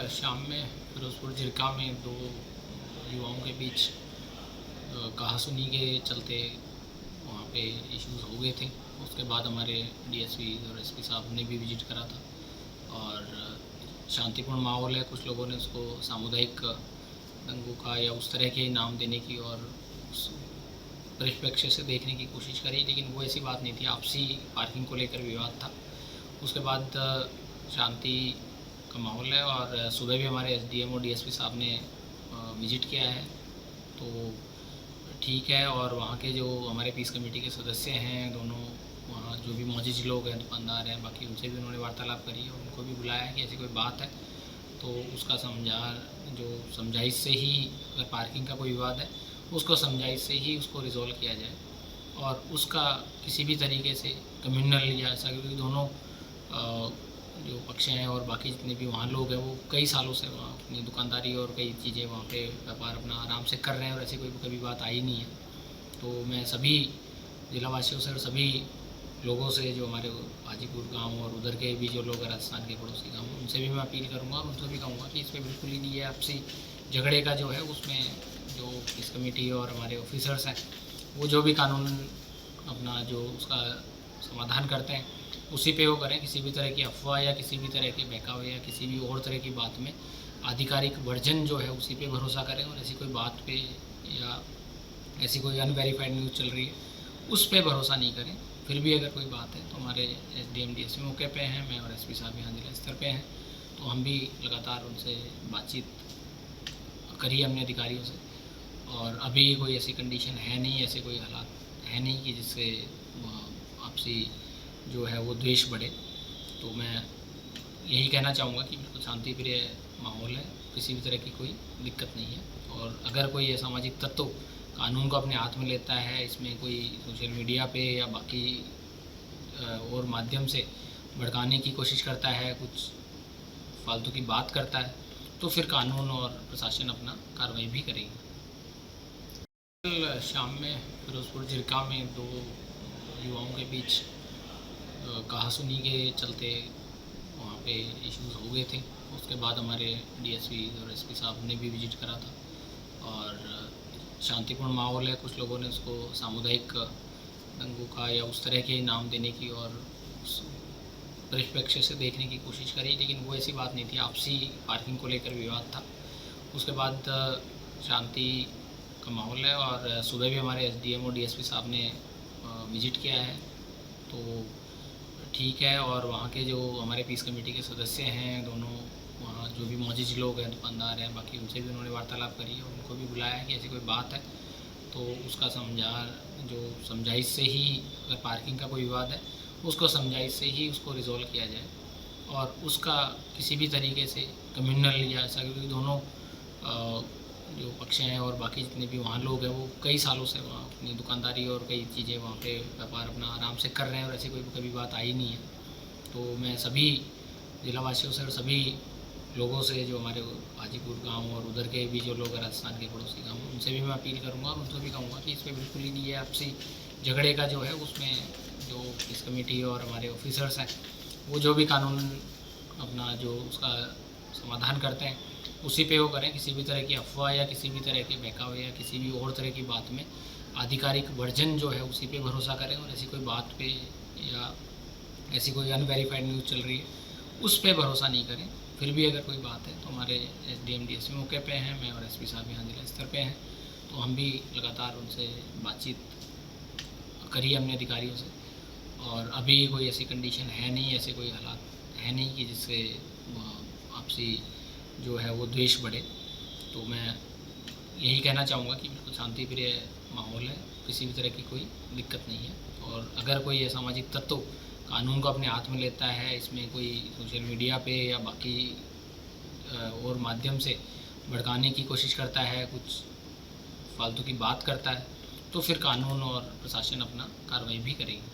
शाम में फिरोजपुर झिरका में दो युवाओं के बीच कहासुनी के चलते वहाँ पे इश्यूज हो गए थे। उसके बाद हमारे डीएसपी और एसपी साहब ने भी विजिट करा था और शांतिपूर्ण माहौल है। कुछ लोगों ने उसको सामुदायिक दंगों का या उस तरह के नाम देने की और उस परिप्रेक्ष्य से देखने की कोशिश करी, लेकिन वो ऐसी बात नहीं थी। आपसी पार्किंग को लेकर विवाद था। उसके बाद शांति का माहौल है और सुबह भी हमारे एसडीएम और डीएसपी साहब ने विजिट किया है, तो ठीक है। और वहाँ के जो हमारे पीस कमेटी के सदस्य हैं, दोनों वहाँ जो भी मौजूद लोग हैं, दुकानदार हैं, बाकी उनसे भी उन्होंने वार्तालाप करी और उनको भी बुलाया है कि ऐसी कोई बात है तो उसका समझाइश से ही, अगर पार्किंग का कोई विवाद है उसको समझाइश से ही उसको रिजॉल्व किया जाए और उसका किसी भी तरीके से कम्युनल या ऐसा, क्योंकि दोनों जो पक्ष हैं और बाकी जितने भी वहाँ लोग हैं वो कई सालों से वहाँ अपनी दुकानदारी और कई चीज़ें वहाँ पे व्यापार अपना आराम से कर रहे हैं और ऐसी कोई कभी बात आई नहीं है। तो मैं सभी जिलावासियों से और सभी लोगों से, जो हमारे हाजीपुर गांव और उधर के भी जो लोग हैं राजस्थान के पड़ोसी गाँव, उनसे भी मैं अपील करूँगा और उनसे भी कहूँगा कि इस पर बिल्कुल ही नहीं है आपसी झगड़े का जो है उसमें जो इस कमेटी और हमारे ऑफिसर्स हैं वो जो भी कानून अपना जो उसका समाधान करते हैं उसी पे वो करें। किसी भी तरह की अफवाह या किसी भी तरह के बहकावे या किसी भी और तरह की बात में आधिकारिक वर्जन जो है उसी पे भरोसा करें और ऐसी कोई बात पे या ऐसी कोई अनवेरीफाइड न्यूज़ चल रही है उस पर भरोसा नहीं करें। फिर भी अगर कोई बात है तो हमारे एसडीएम डीएसपी मौके पे हैं, मैं और एसपी साहब यहाँ जिला स्तर पे हैं, तो हम भी लगातार उनसे बातचीत करी हमने अधिकारियों से और अभी कोई ऐसी कंडीशन है नहीं, ऐसे कोई हालात है नहीं कि जिससे आपसी जो है वो द्वेष बढ़े। तो मैं यही कहना चाहूँगा कि बिल्कुल शांति प्रिय माहौल है, किसी भी तरह की कोई दिक्कत नहीं है। और अगर कोई असामाजिक तत्व कानून को अपने हाथ में लेता है, इसमें कोई सोशल मीडिया पे या बाकी और माध्यम से भड़काने की कोशिश करता है, कुछ फालतू की बात करता है, तो फिर कानून और प्रशासन अपना कार्रवाई भी करेगी। कल शाम में फिरोजपुर झिरका में दो युवाओं के बीच कहासुनी के चलते वहाँ पे इश्यूज हो गए थे। उसके बाद हमारे डीएसपी और एसपी साहब ने भी विजिट करा था और शांतिपूर्ण माहौल है। कुछ लोगों ने उसको सामुदायिक दंगों का या उस तरह के नाम देने की और उस परिप्रेक्ष्य से देखने की कोशिश करी, लेकिन वो ऐसी बात नहीं थी। आपसी पार्किंग को लेकर विवाद था। उसके बाद शांति का माहौल है और सुबह भी हमारे एसडीएम और डीएसपी साहब ने विजिट किया है, तो ठीक है। और वहाँ के जो हमारे पीस कमेटी के सदस्य हैं, दोनों वहाँ जो भी मौजूद लोग हैं, दुकानदार हैं, बाकी उनसे भी उन्होंने वार्तालाप करी और उनको भी बुलाया है कि ऐसी कोई बात है तो उसका समझाइश से ही, अगर पार्किंग का कोई विवाद है उसको समझाइश से ही उसको रिजॉल्व किया जाए और उसका किसी भी तरीके से कम्युनल या ऐसा, क्योंकि दोनों जो पक्ष हैं और बाकी जितने भी वहाँ लोग हैं वो कई सालों से वहाँ अपनी दुकानदारी और कई चीज़ें वहाँ पे व्यापार अपना आराम से कर रहे हैं और ऐसी कोई कभी बात आई नहीं है। तो मैं सभी जिलावासियों से और सभी लोगों से, जो हमारे हाजीपुर गांव और उधर के भी जो लोग हैं राजस्थान के पड़ोसी गाँव, उनसे भी मैं अपील करूँगा और उनसे भी कहूँगा कि इस पर बिल्कुल ही नहीं है आपसी झगड़े का जो है उसमें जो इस कमेटी और हमारे ऑफिसर्स हैं वो जो भी कानून अपना जो उसका समाधान करते हैं उसी पे वो करें। किसी भी तरह की अफवाह या किसी भी तरह के बहकावे या किसी भी और तरह की बात में आधिकारिक वर्जन जो है उसी पे भरोसा करें और ऐसी कोई बात पे या ऐसी कोई अनवेरीफाइड न्यूज़ चल रही है उस पर भरोसा नहीं करें। फिर भी अगर कोई बात है तो हमारे एसडीएम डीएसपी मौके पे हैं, मैं और एसपी साहब यहाँ जिला स्तर पे हैं, तो हम भी लगातार उनसे बातचीत करी हमने अधिकारियों से और अभी कोई ऐसी कंडीशन है नहीं, ऐसे कोई हालात है नहीं कि जिससे आपसी जो है वो द्वेष बढ़े। तो मैं यही कहना चाहूँगा कि बिल्कुल शांति प्रिय माहौल है, किसी भी तरह की कोई दिक्कत नहीं है। और अगर कोई असामाजिक तत्व कानून को अपने हाथ में लेता है, इसमें कोई सोशल मीडिया पे या बाकी और माध्यम से भड़काने की कोशिश करता है, कुछ फालतू की बात करता है, तो फिर कानून और प्रशासन अपना कार्रवाई भी करेगी।